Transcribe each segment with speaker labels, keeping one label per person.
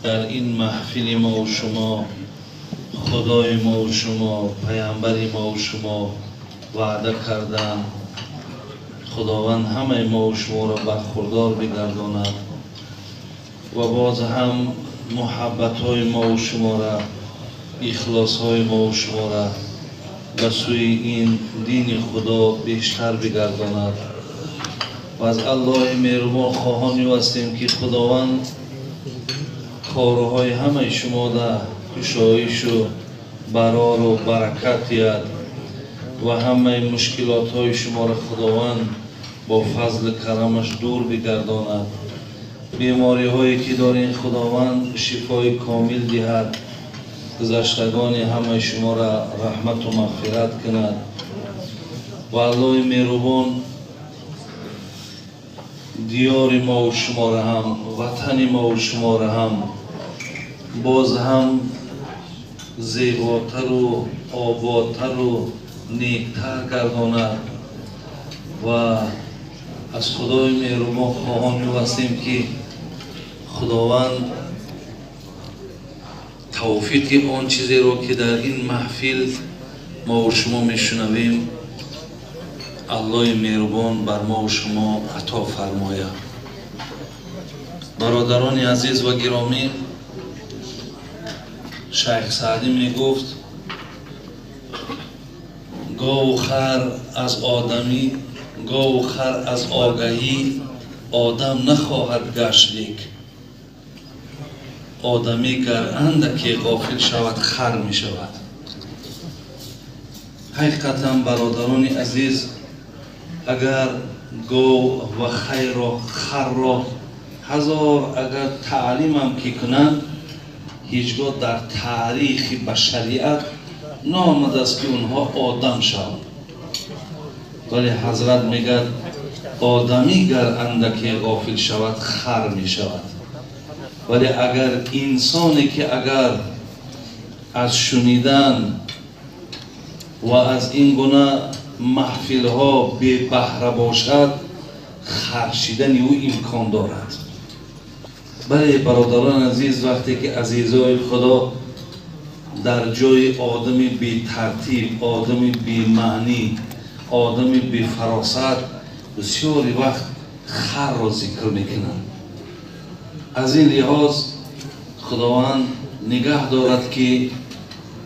Speaker 1: در این محفل ما و شما، خدای ما و شما، پیامبر ما و شما وعده کردند خداوند همه ما و شما را برخوردار بگرداند و باز هم محبت های ما و شما را، اخلاص های ما و شما را به سوی این دین خدا بیشتر بگرداند. و از الله مهربان خواهان هستیم که خداوند کارهای همه شما در کشایش و برار و برکت یاد و همه مشکلات های شما را خداوند با فضل کرمش دور بگرداند. بیماری هایی که دارین خداوند شفای کامل دهد. گذشتگان همه شما را رحمت و مغفرت کند و الله مهربان دیار ما و شما را هم، وطن ما و شما را هم باز هم زیباتر و آبادتر و نیکتر گرداند. و از خدای مهربان خواهان هستیم که خداوند توفیق آن چیزی را که در این محفل ما و شما میشنویم الله مهربان بر ما و شما عطا فرماید. برادران عزیز و گرامی، شیخ سعدی می گفت گاو و خر از آدمی، گاو و خر از آگهی آدم نخواهد گشت، لیک آدمی گر اندکی غافل شود خر می شود. حقیقتا برادران عزیز، اگر گاو و خر را هزار اگر تعلیم هم که کنند، هیچگاه در تاریخ بشریت نامده است که اونها آدم شوند. ولی حضرت میگه آدمی گر اندکی غافل شود خر می شود. ولی اگر انسانی که اگر از شنیدن و از این گونه محفل ها بی بهره باشد، خرشیدن او امکان دارد. برای برادران عزیز، وقتی که عزیزای خدا در جای آدمی بی ترتیب، آدمی بی معنی، آدمی بی فراست بسیاری وقت خر را ذکر میکنند. از این لحاظ خداوند نگاه دارد که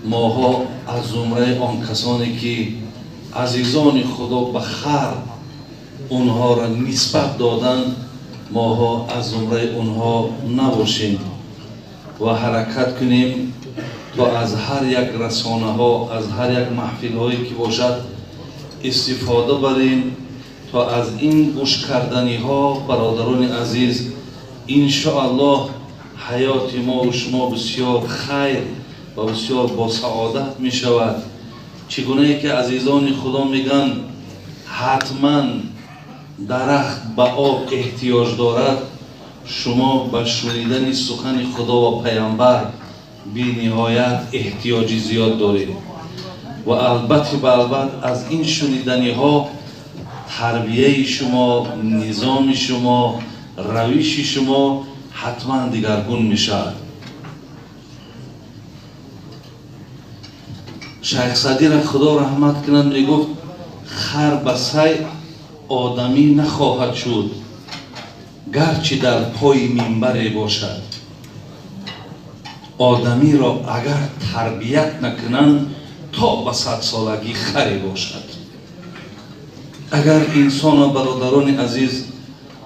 Speaker 1: ماها از زمره آن کسانی که عزیزان خدا به خر اونها را نسبت دادن، ماها از زمره اونها نباشیم و حرکت کنیم تا از هر یک رسانه ها، از هر یک محفل هایی که باشد استفاده بریم تا از این گوش کردنی ها برادران عزیز انشاءالله حیات ما و شما بسیار خیر و بسیار با سعادت می شود. چگونه که عزیزان خدا میگن حتما درخت به آب احتیاج دارد، شما به شنیدن سخن خدا و پیامبر بی نهایت احتیاجی زیاد دارید. و البته از این شنیدنی ها تربیه شما، نظام شما، روش شما حتما دیگرگون می شود. شیخ سعدی را خدا رحمت کنند می گفت خر به سعی آدمی نخواهد شد گرچه در پای منبری باشد. آدمی را اگر تربیت نکنند تا به 100 سالگی خری باشد. اگر انسان و برادران عزیز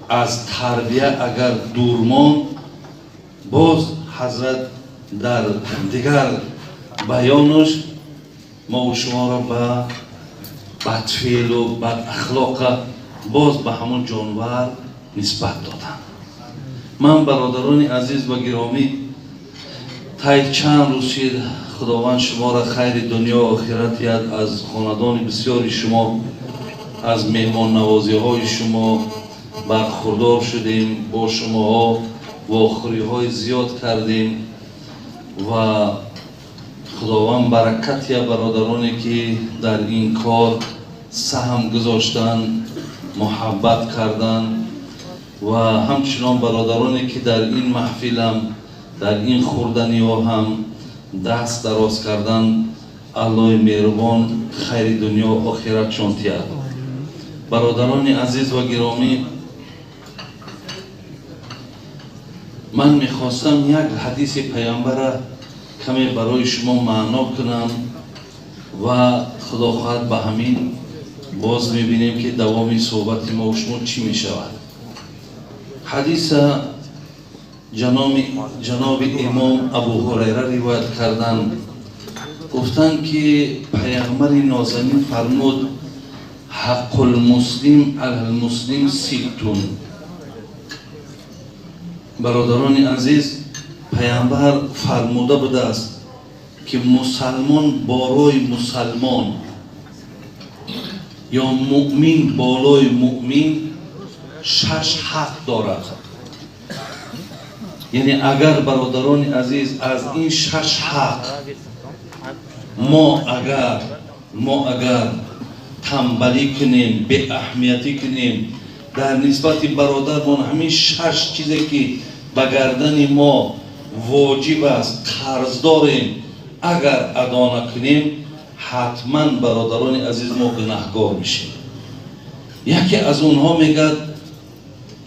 Speaker 1: از تربیت اگر دور ماند، باز حضرت در دیگر بیانش ما و شما را به بدفعل و بد اخلاق باز به همون جانور نسبت دادن. من برادران عزیز و گرامی، طی چند روز خداوند شما را خیر دنیا و آخرت یاد، از خاندان بسیاری شما، از مهمان نوازی های شما برخوردار شدیم، با شما ها واخوری های زیاد کردیم و خداوند برکت یا برادرانی که در این کار سهم گذاشتن، محبت کردن و همچنان برادرانی که در این محفل هم در این خوردنی ها هم دست دراز کردن. الله مهربان خیر دنیا و آخرت چون تیاد. برادران عزیز و گرامی، من میخواستم یک حدیث پیامبر کمی برای شما معنا کنم و خدا خواهد به همین باز میبینیم که دوامی صحبت ما و شما چی میشود. حدیث جناب امام ابو هریره روایت کردن، گفتن که پیامبر نازنین فرمود حق المسلم علی المسلم ستون. برادران عزیز، پیامبر فرموده بوده است که مسلمان بالای مسلمان یا مؤمن بالای مؤمن 6 حق دارد. یعنی اگر برادران عزیز از این 6 حق ما اگر تنبلی کنیم، به اهمیتی کنیم در نسبت برادرمان، همین 6 چیزی که به گردن ما واجب است، قرض داریم، اگر ادا نکنیم حتما برادران عزیز ما گناهگار میشیم. یکی از اونها میگه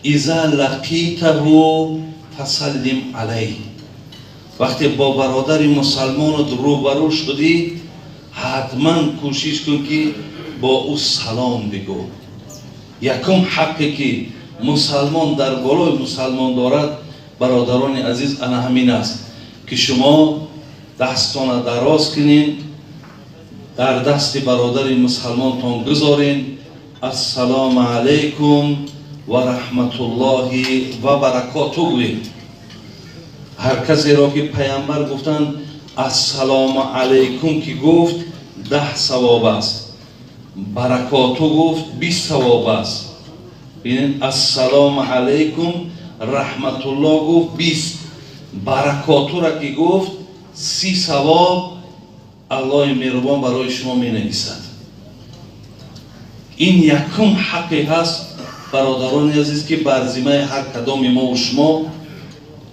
Speaker 1: اذا لقیته فسلم علیه. وقتی با برادر مسلمان روبرو شدی حتما کوشش کن که با او سلام بگو. یکم حقی که مسلمان در بالای مسلمان دارد برادران عزیز انا همین است که شما دستان دراز کنین، در دست برادر مسلمان تان گذارین، السلام علیکم و رحمت الله و برکاته گویید. هر کسی را که پیامبر گفتن السلام علیکم که گفت 10 ثواب است، برکاته گفت 20 ثواب است. ببینید السلام علیکم رحمت الله گفت 20، برکاته را که گفت 30 ثواب الله مهربان برای شما می نویسد. این یکم حقی هست برادران عزیز که بر ذمه هر کدام ما و شما،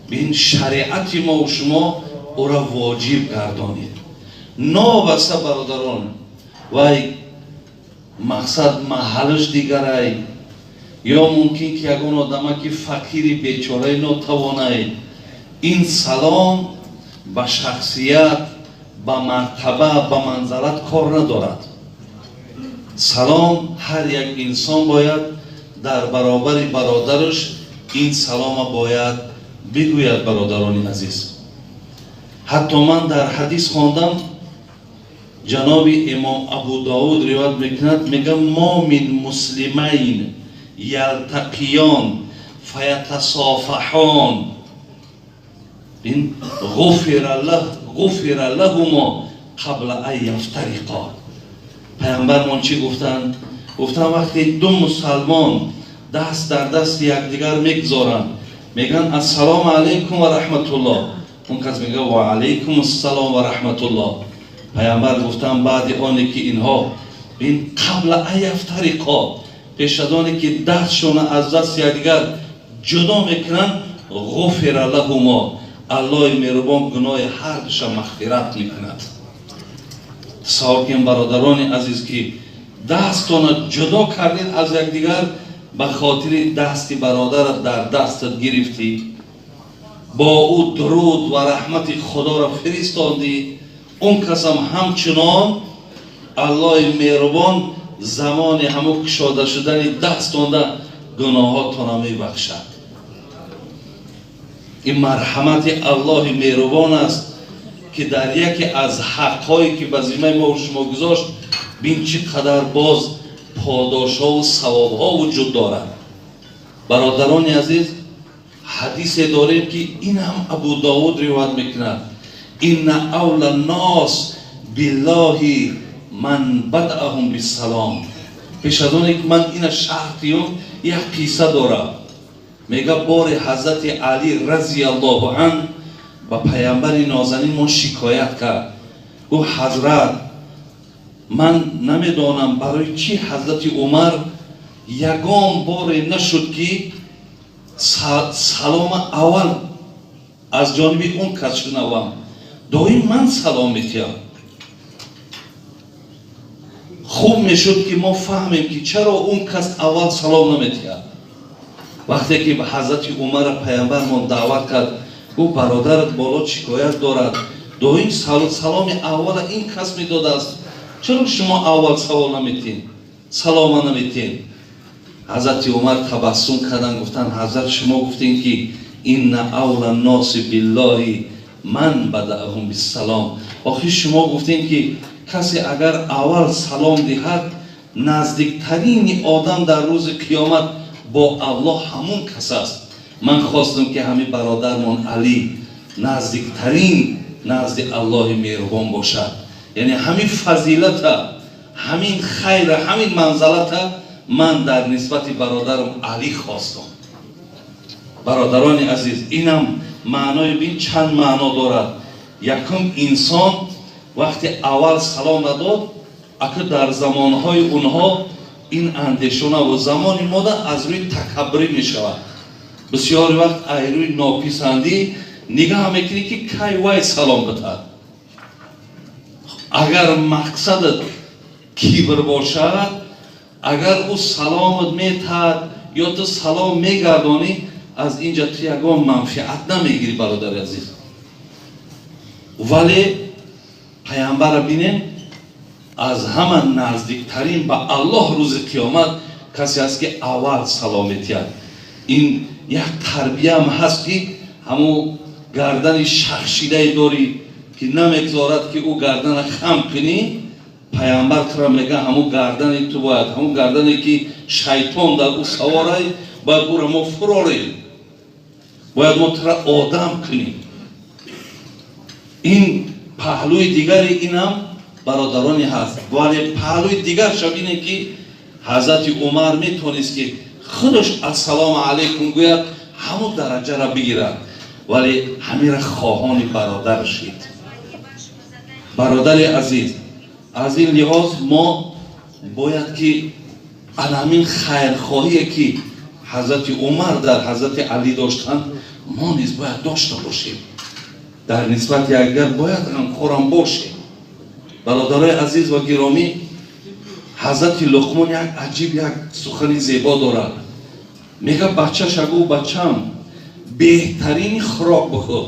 Speaker 1: بین شریعت ما و شما او را واجب گردانید. نابسته برادران وای مقصد محلش دیگره، یا ممکن که یگان آدم که فقیری بیچاره نتوانه، این سلام به شخصیت، به مرتبه، به منزلت کار ندارد. سلام هر یک انسان باید در برابر برادرش این سلام باید بگوید. برادران عزیز، حتی من در حدیث خواندم جناب امام ابو داود روایت میکند، میگه ما من مسلمین یلتقیان فیتصافحان این غفر لهما قبل ان یفترقا. پیامبرمان چی گفتن؟ گفتن وقتی دو مسلمان دست در دست یکدیگر میگذارن، میگن السلام علیکم و رحمت الله، اون کس میگه و علیکم السلام و رحمت الله. پیامبر گفتن بعد آنی که اینها این قبل ان یفترقا، پیش از آنی که دستشون از دست یکدیگر جدا میکنن، غفر لهما، الله مهربان گناه هر دوشان مغفرت میکند. ساکن برادران عزیز که دستان جدا کردید از یکدیگر، به خاطر دستی برادر در دستت گرفتی، با او درود و رحمت خدا را فرستاندی، اون کسم همچنان الله مهربان زمان همو کشاده شدن دستان گناهاتان را میبخشد. این مرحمت الله مهربان است که در یکی از حق‌هایی که به ذمه ما و شما گذاشت، بین چقدر باز پاداش‌ها و ثواب‌ها وجود دارد. برادران عزیز، حدیث داریم که این هم ابو داود روایت میکند، این اول الناس بالله من بدأهم بالسلام. پیش از آن که من این شرطیام یک قصه دارم. میگه بار حضرت علی رضی الله عنه با پیامبر نازنین ما شکایت کرد، گفت حضرت من نمیدانم برای چی حضرت عمر یگان بار نشد که سلام اول از جانب اون کس شنوم دویم من سلام میتیم. خوب میشد که ما فهمیم که چرا اون کس اول سلام نمیتیم. وقتی که به حضرت عمر پیامبرمون دعوت کرد او برادرت بالا شکایت دارد دویم سلام اول این کس میداده است، چرا شما اول سلام نمیتین؟ حضرت عمر تبسم کردن گفتن حضرت شما گفتین که این اول الناس بالله من بدأهم بالسلام. آخه شما گفتین که کسی اگر اول سلام دهد نزدیکترین آدم در روز قیامت با الله همون کس است. من خواستم که همین برادرمون علی نزدیکترین نزد الله مهربان باشد. یعنی همین فضیلت، همین خیر، همین منزلت من در نسبت برادرم علی خواستم. برادران عزیز، اینم معنای بین چند معنا دارد. یکم انسان وقتی اول سلام نداد اگر در زمانهای اونها این اندیشونه و زمان ما از روی تکبری می شود. بسیار وقت از روی ناپسندی نگاه میکنی که کی وای سلام بتاد. اگر مقصدت کبر باشد، اگر او سلامت میتاد یا تو سلام میگردانی، از اینجا تو یگان منفعت نمیگیری برادر عزیز. ولی پیامبر بینیم از همه نزدیکترین به الله روز قیامت کسی است که اول سلام میتید. این یک تربیه هم هست که همو گردن شخشیده داری که نمیگذارد که او گردن خم کنی. پیامبر ترا میگه همو گردن تو باید، همو گردنی که شیطان در او سواره باید او را ما فراریم، باید ما ترا آدم کنیم. این پهلوی دیگری اینم برادرانی هست. ولی پهلوی دیگر شبینه که حضرت عمر میتونست که خودش السلام علیکم گوید همون درجه را بگیرد، ولی همین را خواهان برادر شد. برادر عزیز، از این لحاظ ما باید که همین خیرخواهی که حضرت عمر در حضرت علی داشتن ما نیز باید داشته باشیم. در نسبت اگر باید غمخوارم باشیم. برادرای عزیز و گرامی، حضرت لقمان یک عجیب یک سخنی زیبا دارد. میگه بچه‌ش اگه بچم بهترین خوراک بخور،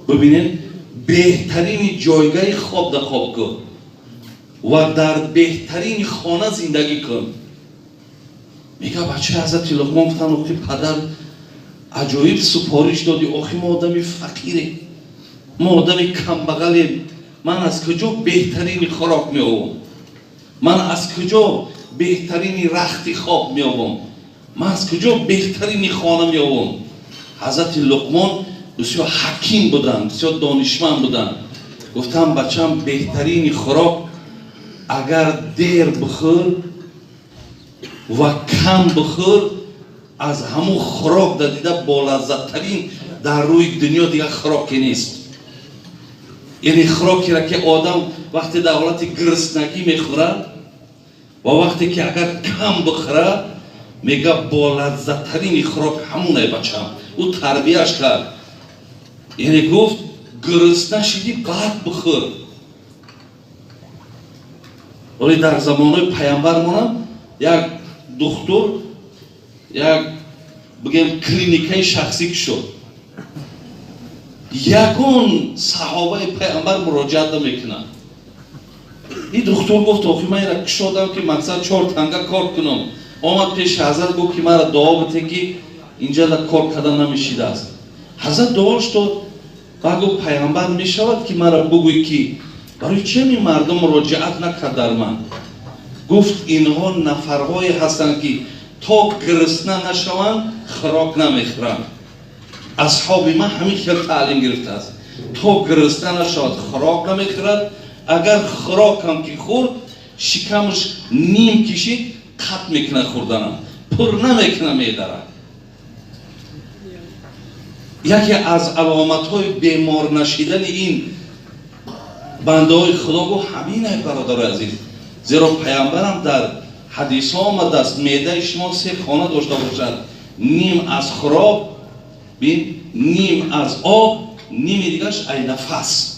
Speaker 1: ببینید بهترین جایگاه خواب در خواب کن و در بهترین خانه زندگی کن. میگه بچه حضرت لقمان گفتن آخه پدر عجایب سپارش دادی، آخه ما آدمی فقیریم، ما آدمی کمبغلیم، من از کجا بهترین خوراک میآورم؟ من از کجا بهترین رخت خواب میآورم؟ من از کجا بهترین خانه میآورم؟ حضرت لقمان بسیار حکیم بودن، بسیار دانشمند بودن. گفتم بچم بهترین خوراک اگر دیر بخور و کم بخور، از همون خوراک در دیده با لذت ترین در روی دنیا دیگه خوراکی نیست. یعنی خوراکی را که آدم وقتی در حالت گرسنگی میخوره و وقتی که اگر کم بخوره میگه با لذت ترین خوراک همونه. بچم او تربیهش کرد، یعنی گفت گرسنه شدی بعد بخور. ولی در زمانه پیامبرمون یک دکتر، یک بگیم کلینیکای شخصی شد، یگان صحابه پیامبر مراجعت میکنن. این دکتر گفت آخه من را کشادم که مقصد 4 تنگه کار کنم. آمد پیش حضرت گفت که من را دعا بده که اینجا در کار کردن نمیشیده است. حضرت دعاش داد. بعد گفت پیامبر میشود که من را بگوی که برای چه می مردم مراجعت نکرد در من؟ گفت اینها نفرهایی هستند که تا گرسنه نشوند خوراک نمیخورند. اصحاب من همین خیلی تعلیم گرفته است. تا گرسنه نشود خوراک نمیخورد. اگر خوراک هم که خورد شکمش نیم کشید قطع میکنه خوردنم، پر نمیکنه میداره. یکی از علامت های بیمار نشیدن این بنده های خدا گو همینه برادر عزیز. زیرا پیامبرم در حدیث ها آمده است معده شما 3 خانه داشته باشد، نیم از خوراک بین نیم از آب، نیم دیگرش ای نفس.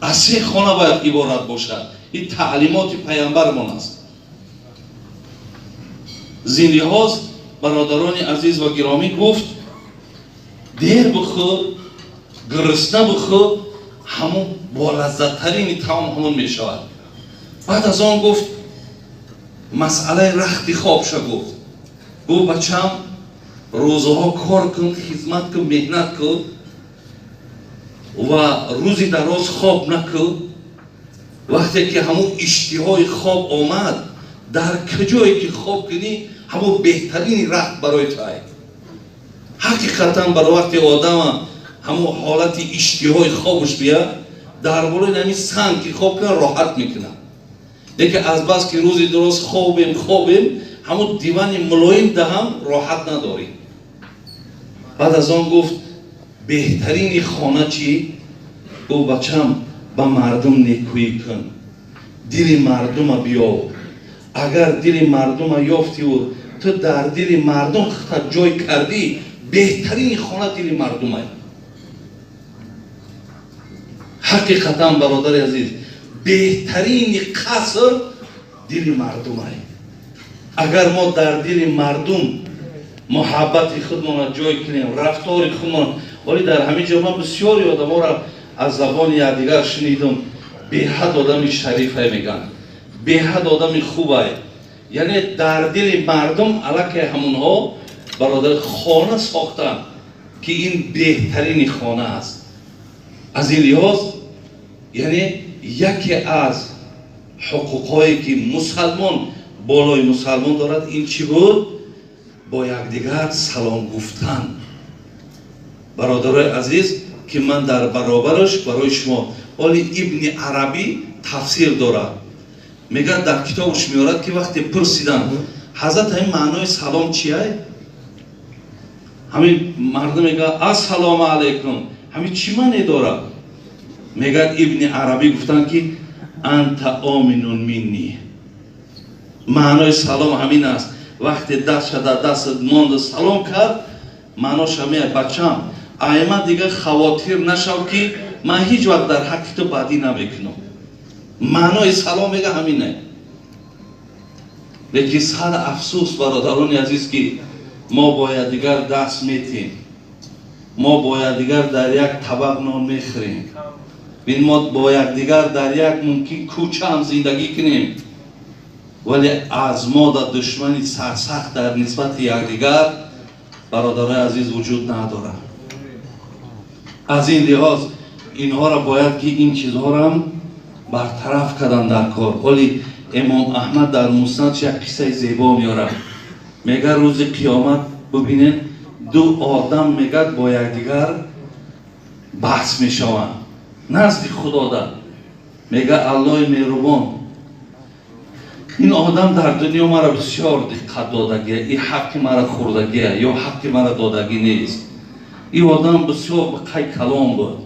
Speaker 1: از سه خانه باید عبارت باشد. این تعلیمات پیامبرمان است. زین لحاظ برادران عزیز و گرامی گفت دیر بخور، گرسنه بخور، همون با لذت ترین طعام همون می شود. بعد از آن گفت مسئله رخت خواب شد. گفت بچم روزها کار کن، خدمت کن، مهنت کن و روزی دراز خواب نکن. وقتی که همون اشتهای خواب آمد، در کجایی که خواب کنی همون بهترین رخت برای تو است. حقیقتا برای وقتی آدم همون حالت اشتهای خوابش بیاد، در بالای نمی سنگ که خواب کنه راحت میکنه. لیکن از بس که روزی درست خوابیم همون دیوان ملایم دهم راحت نداریم. بعد از آن گفت بهترین خانه چی؟ گفت بچم با مردم نیکویی کن، دل مردم بیاو. اگر دل مردم یافتی و تو در دل مردم خود جای کردی، بهترین خانه دل مردم است. حقیقتا برادر عزیز بهترین قصر دل مردم است. اگر ما در دل مردم محبت خودمان جای کنیم، رفتار خودمان، ولی در همین جامعه بسیاری آدم‌ها را از زبان یکدیگر شنیدم به‌حد آدم شریفه میگن، به‌حد آدم خوبه. یعنی در دل مردم علاقه همونها برادر خانه ساختن که این بهترین خانه است. از این لحاظ یعنی یکی از حقوقایی که مسلمان بالای مسلمان دارد این چی بود؟ با یکدیگر سلام گفتن. برادرای عزیز که من در برابرش برای شما ولی ابن عربی تفسیر دارد، میگه در کتابش میارد که وقتی پرسیدن حضرت این معنای سلام چیه؟ همین مردم میگه السلام علیکم، همین چی معنی داره؟ میگه ابن عربی گفتن که انت آمنون منی. معنای سلام همین است. وقتی دست شده دست ماند سلام کرد، معناش همین بچم ایما دیگه خواتیر نشو که من هیچ وقت در حق تو بدی نمیکنم. معنای سلام میگه همینه. لیکن صد افسوس برادران عزیز که ما باید دیگر دست میتیم، ما باید دیگر در یک طبق نان میخوریم، ما باید دیگر در یک ممکن کوچه هم زندگی کنیم، ولی از ما در دشمنی سرسخت در نسبت یکدیگر برادران عزیز وجود نداره. از این لحاظ اینها را باید که این چیزها را هم برطرف کردن در کار. ولی امام احمد در مسند یک قصه زیبا میاره، میگه روز قیامت ببینین دو آدم میگه با یکدیگر بحث میشوند نزد خدا. در میگه الله مهربان این آدم در دنیا مرا بسیار دقت دادگیه، این حق مرا خوردگیه یا حق مرا دادگی نیست. این آدم بسیار بقی کلام بود،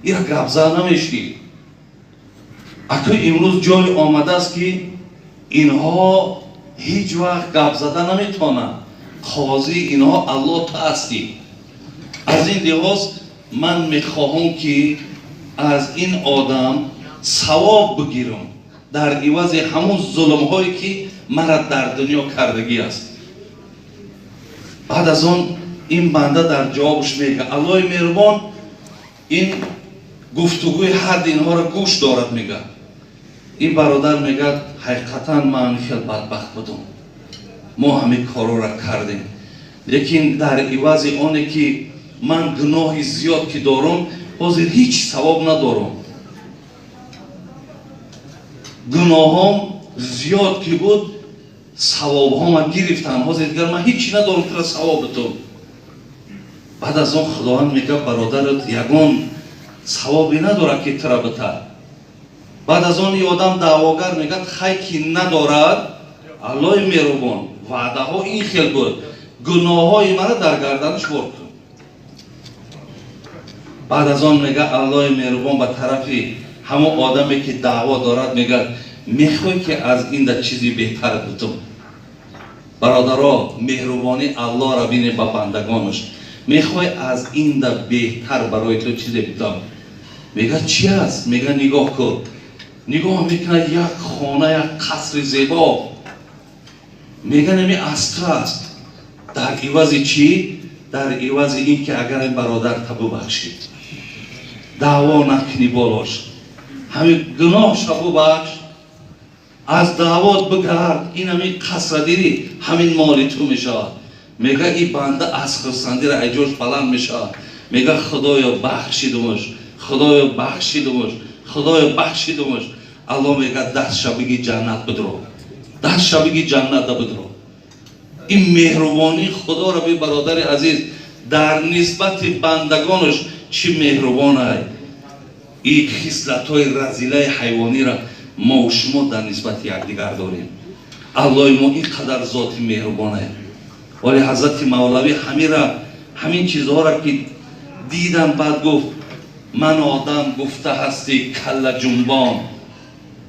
Speaker 1: این گپ زد نمیشی. اکنون امروز جای آمده است که اینها هیچ وقت گپ زده نمیتونن. قاضی اینها الله تو هستی. از این لحاظ من میخواهم که از این آدم ثواب بگیرم در عوض همون ظلم هایی که مرا در دنیا کردگی است. بعد از آن این بنده در جوابش میگه الله مهربان این گفتگوی هر اینها را گوش دارد. میگه این برادر میگه حقیقتا من خیلی بدبخت بودم، ما همه کارا را کردیم، لیکن در عوض آنه که من گناه زیاد که دارم حاضر هیچ ثواب ندارم. گناهام زیاد که بود ثواب ها من گرفتم، حاضر دیگر من هیچی ندارم که ثواب بدم. بعد از آن خداوند میگه برادرت یگان ثوابی نداره که ترا بده. بعد از آن یه آدم دعواگر میگه خیلی ندارد الله مهربان وعده ها این خیلی بود، گناه های مرا در گردنش بر کن. بعد از آن میگه الله مهربان به طرفی همون آدمی که دعوا دارد میگه میخوای که از این در چیزی بهتر بدم. برادرها مهربانی الله را بینه با بندگانش. میخوای از این در بهتر برای تو چیزی بدم؟ میگه چی است؟ میگه نگاه کن. نگاه میکنه یک خانه، یک قصر زیبا. میگه نمی استر است. در عوض چی؟ در عوض این که اگر این برادر تبو بخشید، دعوا نکنی بالاش، همین گناه شبو بخش، از دعوات بگرد، این همین قصر دیری همین مال تو میشه. میگه این بنده از خرسندی را ایجوش بلند میشه. میگه خدایا بخشیدمش، خدایا بخشیدمش، خدایا بخشیدمش. الله میگه دست شبگی جنت بدرو، دست شبگی جنت بدرو. این مهربانی خدا را به برادر عزیز در نسبت بندگانش چی مهربان است. این خصلت های رذیله حیوانی را ما و شما در نسبت یکدیگر داریم. الله ما اینقدر ذات مهربان است. ولی حضرت مولوی همین چیزها را که دیدم بعد گفت من آدم گفته هستی کله جنبان،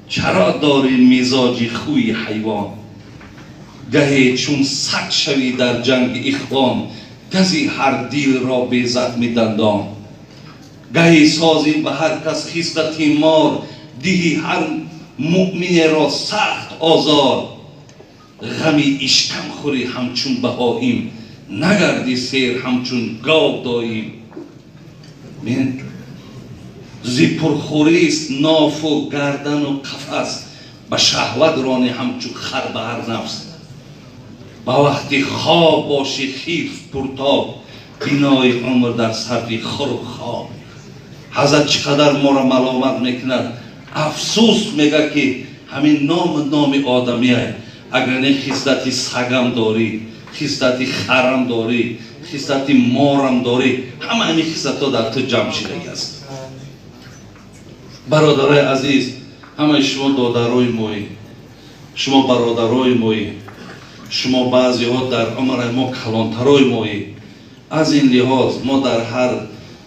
Speaker 1: چرا داری مزاجی خوی حیوان؟ گهی چون سگ شوی در جنگ اخوان، گزی هر دیل را به زخم دندان. گهی سازی به هر کس خصلتی مار، دیهی هر مؤمن را سخت آزار. غمی اشکم خوری همچون بهاییم، نگردی سیر همچون گاو داییم. من زی پرخوریست ناف و گردن و قفس، به شهوت رانی همچون خر به هر نفس. با وقتی خواب باشی خیف پرتاب، بینای عمر در صرفی خور و خواب. حضرت چقدر ما را ملامت میکند، افسوس میگه که همین نام آدمی است. اگر نه خصلت سگم داری، خصلت خرم داری، خصلت مارم داری، همه همین خصلت ها در تو جمع شده است. برادرای عزیز، همه شما دادرای مایی، شما برادرای مایی، شما بعضی ها در عمر ما کلانترای مایی. از این لحاظ ما در هر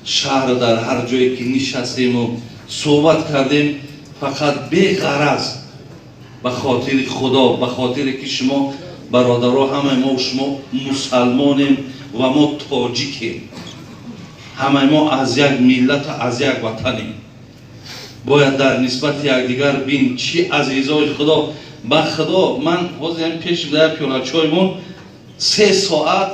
Speaker 1: شهر، در هر جایی که نشستیم و صحبت کردیم، فقط بی غرض به خاطر خدا، به خاطر که شما برادرها همه ما و شما مسلمانیم و ما تاجیکیم، همه ما از یک ملت و از یک وطنیم. باید در نسبت یکدیگر بین چی عزیزای خدا. به خدا من حاضرم پیش در پیاله چایمون 3 ساعت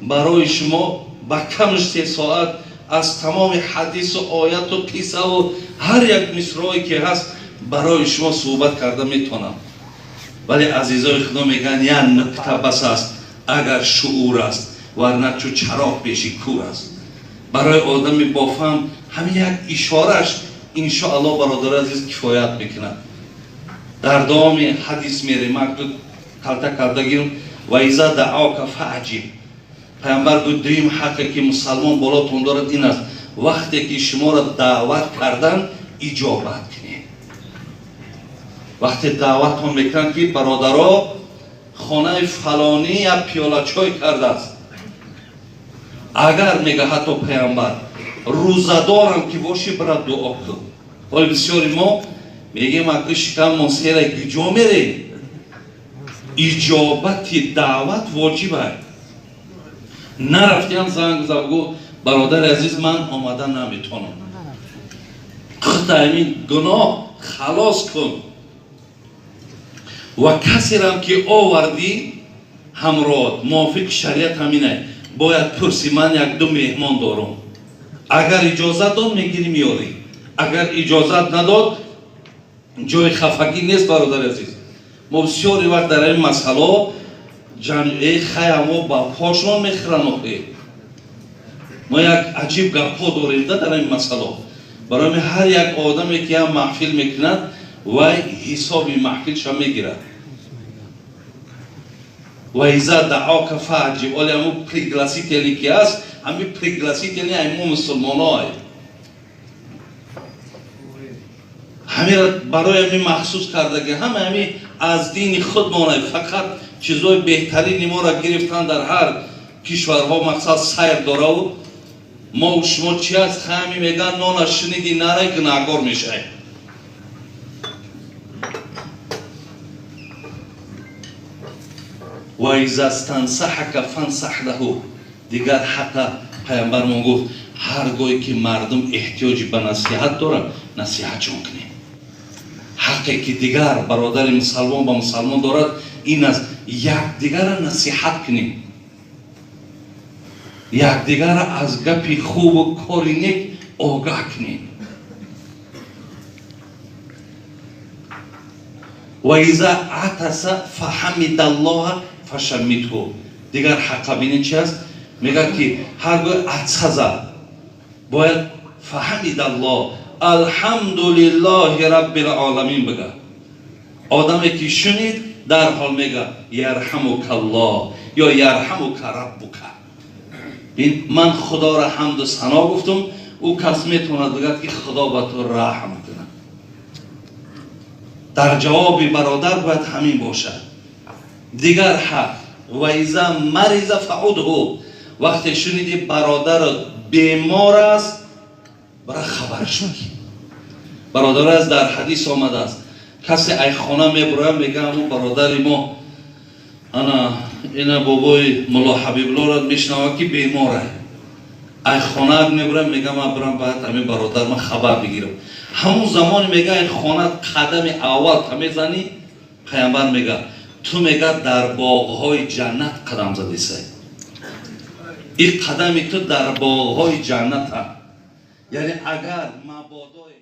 Speaker 1: برای شما، با کمش 3 ساعت از تمام حدیث و آیت و قصه و هر یک مصرعی که هست برای شما صحبت کرده میتونم. ولی عزیزای خدا میگن یه نکته بس است اگر شعور است، ورنه چو چراغ پیشی کور است. برای آدم با فهم همین یک اشارهش انشاءالله برادر عزیز کفایت میکنه. در دوام حدیث میره مکتوب کلته کرده گیرم و ایزا دعاک فعجیب. پیامبر گفت دویم حقی که مسلمان بالاتون دارد این است، وقتی که شما را دعوت کردن اجابت کنید. وقتی دعوت هم میکنن که برادرها خانه فلانی یا پیاله چای کرده است، اگر میگه حتی پیامبر روزدارم که باشی برای دعا کن. ولی بسیاری ما میگیم اگه شکم منصیره گجا میره، اجابت دعوت واجب است. نرفتیم زنگ زد بگو برادر عزیز من آمدن نمیتونم، خود همین گناه خلاص کن. و کسی رم که آوردی همراه موافق شریعت همینه، باید پرسی من 1-2 مهمان دارم، اگر اجازت داد میگیری میاری، اگر اجازت نداد جای خفگی نیست. برادر عزیز ما بسیاری وقت در این مسئله جمعه خیمو با پاشون میخرن. ما یک عجیب گپا داریم در این مسئله. برای هر یک آدمی که هم محفل میکند و حساب محفلش هم میگیرد. و ایزا دعاک فعجیب. ولی همون پریگلاسی تیلی که هست، همین پریگلاسی تیلی همون مسلمان های همین برای همین مخصوص کرده که همین از دین خود مانه. فقط چیزای بهترین ما را گرفتن در هر کشورها مقصد سیر داره و ما و شما چی از خیمی میگن نان شنیدی نره گناهگار میشه. و ایزا استنصحک فانصح له. دیگر حق пайғамбармон гуфт ҳар гоҳе ки мардум эҳтиёҷи ба насиҳат дорад насиҳатшон кунем. ҳаққе ки дигар бародари мусалмон ба мусалмон дорад ин аст якдигара насиҳат кунем, якдигара аз гапи хубу кори нек огаҳ кунем. ва иза атаса фаҳамидаллоҳа фашаммитҳу. дигар ҳаққа бинед чи аст? мегӯяд ки ҳар гоҳе атса зад бояд фаҳамидаллоҳ алҳамдулиллоҳи раббил оламин бигӯяд. одаме ки шунид дарҳол мегӯяд ярҳамукаллоҳ ё ярҳамука раббука. ин ман худоро ҳамду сано гуфтум, ӯ кас метавонад бигӯяд ки худо ба ту раҳм кунад. дар ҷавоби бародар бояд ҳамин бошад. дигар ҳақ ва иза мариза фаудҳу. вақте шуниди бародар бемор аст бара хабарш бигӣ. бародар аст дар ҳадис омадааст касе айхона мебурояд мегӯяд ӯ бародари мо ана ина бобои мулло ҳабибуллоро мешунавад ки бемор аст. айхонаак мебурояд мегӯяд ман бирам баъд ҳамин бародар ман хабар бигирам. ҳамун замони мегӯяд айхонаат қадами аввал ка мезанӣ пайғамбар мегӯяд ту мегӯяд дар боғҳои ҷаннат қадам задисай. ин қадами ту дар боғҳои ҷаннат аст. яъне агар мабодои